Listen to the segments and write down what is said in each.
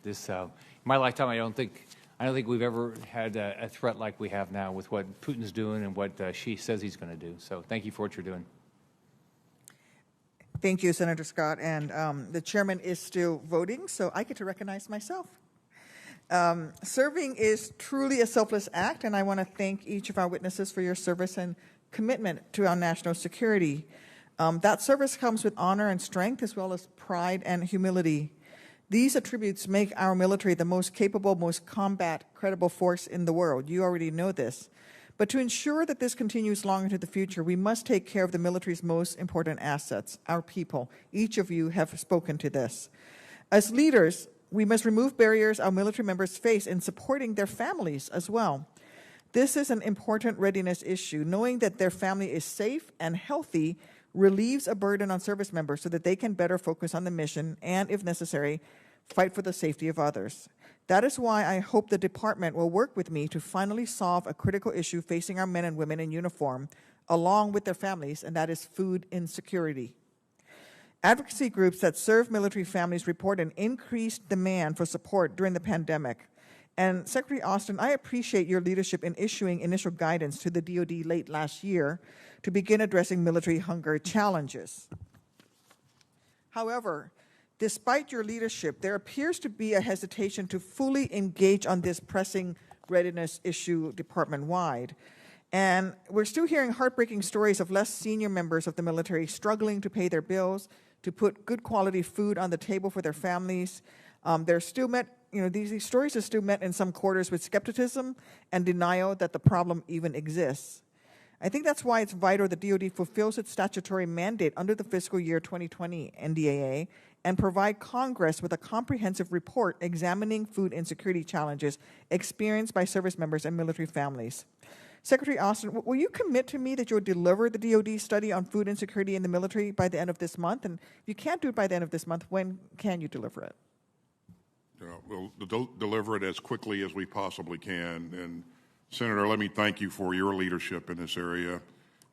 This, in my lifetime, I don't think we've ever had a threat like we have now with what Putin's doing and what Xi says he's going to do. So thank you for what you're doing. Thank you, Senator Scott. And the chairman is still voting, so I get to recognize myself. Serving is truly a selfless act, and I want to thank each of our witnesses for your service and commitment to our national security. That service comes with honor and strength, as well as pride and humility. These attributes make our military the most capable, most combat-credible force in the world. You already know this. But to ensure that this continues long into the future, we must take care of the military's most important assets, our people. Each of you have spoken to this. As leaders, we must remove barriers our military members face in supporting their families as well. This is an important readiness issue. Knowing that their family is safe and healthy relieves a burden on service members so that they can better focus on the mission and, if necessary, fight for the safety of others. That is why I hope the department will work with me to finally solve a critical issue facing our men and women in uniform, along with their families, and that is food insecurity. Advocacy groups that serve military families report an increased demand for support during the pandemic. And Secretary Austin, I appreciate your leadership in issuing initial guidance to the DoD late last year to begin addressing military hunger challenges. However, despite your leadership, there appears to be a hesitation to fully engage on this pressing readiness issue department-wide. And we're still hearing heartbreaking stories of less senior members of the military struggling to pay their bills, to put good quality food on the table for their families. They're still met, these stories are still met in some quarters with skepticism and denial that the problem even exists. I think that's why it's vital the DoD fulfills its statutory mandate under the fiscal year 2020 NDAA and provide Congress with a comprehensive report examining food insecurity challenges experienced by service members and military families. Secretary Austin, will you commit to me that you'll deliver the DoD study on food insecurity in the military by the end of this month? And if you can't do it by the end of this month, when can you deliver it? We'll deliver it as quickly as we possibly can. And Senator, let me thank you for your leadership in this area.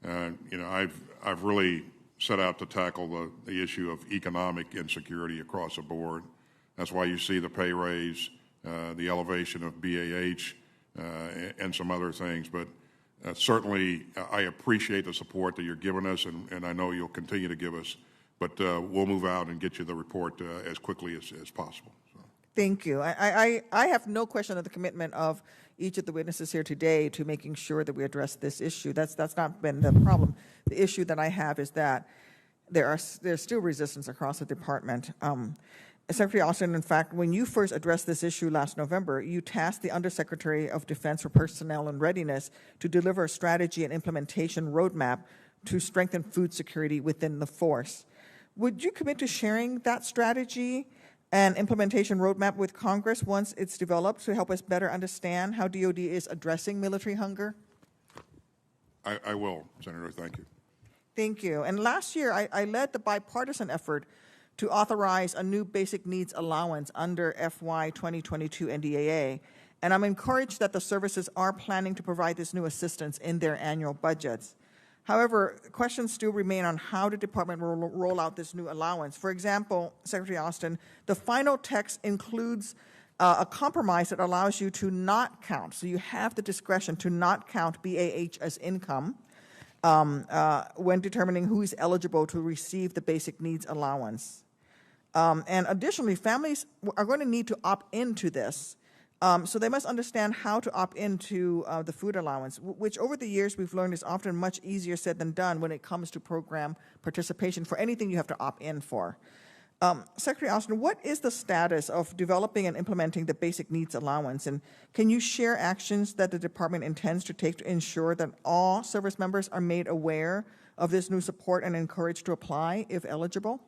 I've really set out to tackle the issue of economic insecurity across the board. That's why you see the pay raise, the elevation of BAH, and some other things. But certainly, I appreciate the support that you're giving us, and I know you'll continue to give us. But we'll move out and get you the report as quickly as possible. So. Thank you. I have no question of the commitment of each of the witnesses here today to making sure that we address this issue. That's not been the problem. The issue that I have is that there's still resistance across the department. Secretary Austin, in fact, when you first addressed this issue last November, you tasked the Undersecretary of Defense for Personnel and Readiness to deliver a strategy and implementation roadmap to strengthen food security within the force. Would you commit to sharing that strategy and implementation roadmap with Congress once it's developed to help us better understand how DoD is addressing military hunger? I will, Senator. Thank you. Thank you. And last year, I led the bipartisan effort to authorize a new basic needs allowance under FY 2022 NDAA. And I'm encouraged that the services are planning to provide this new assistance in their annual budgets. However, questions still remain on how the department will roll out this new allowance. For example, Secretary Austin, the final text includes a compromise that allows you to not count. So you have the discretion to not count BAH as income when determining who is eligible to receive the basic needs allowance. And additionally, families are going to need to opt into this. So they must understand how to opt into the food allowance, which over the years we've learned is often much easier said than done when it comes to program participation. For anything you have to opt in for. Secretary Austin, what is the status of developing and implementing the basic needs allowance? And can you share actions that the department intends to take to ensure that all service members are made aware of this new support and encouraged to apply if eligible?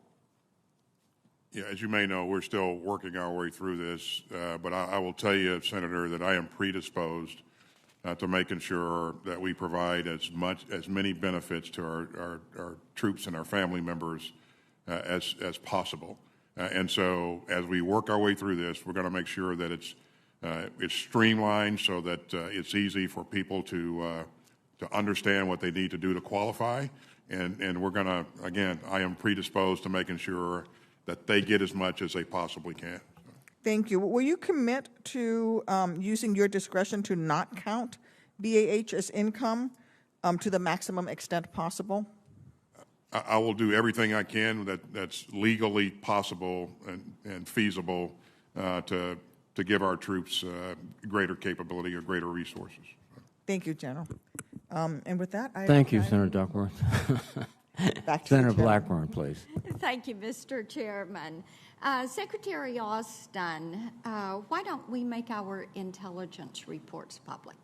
Yeah, as you may know, we're still working our way through this, but I will tell you, Senator, that I am predisposed to making sure that we provide as many benefits to our troops and our family members as possible. And so, as we work our way through this, we're going to make sure that it's streamlined so that it's easy for people to understand what they need to do to qualify. And we're going to, again, I am predisposed to making sure that they get as much as they possibly can. Thank you. Will you commit to using your discretion to not count BAH as income to the maximum extent possible? I will do everything I can that's legally possible and feasible to give our troops greater capability or greater resources. Thank you, General. And with that, Thank you, Senator Duckworth. back to Senator you, General. Blackburn, please. Thank you, Mr. Chairman. Secretary Austin, why don't we make our intelligence reports public?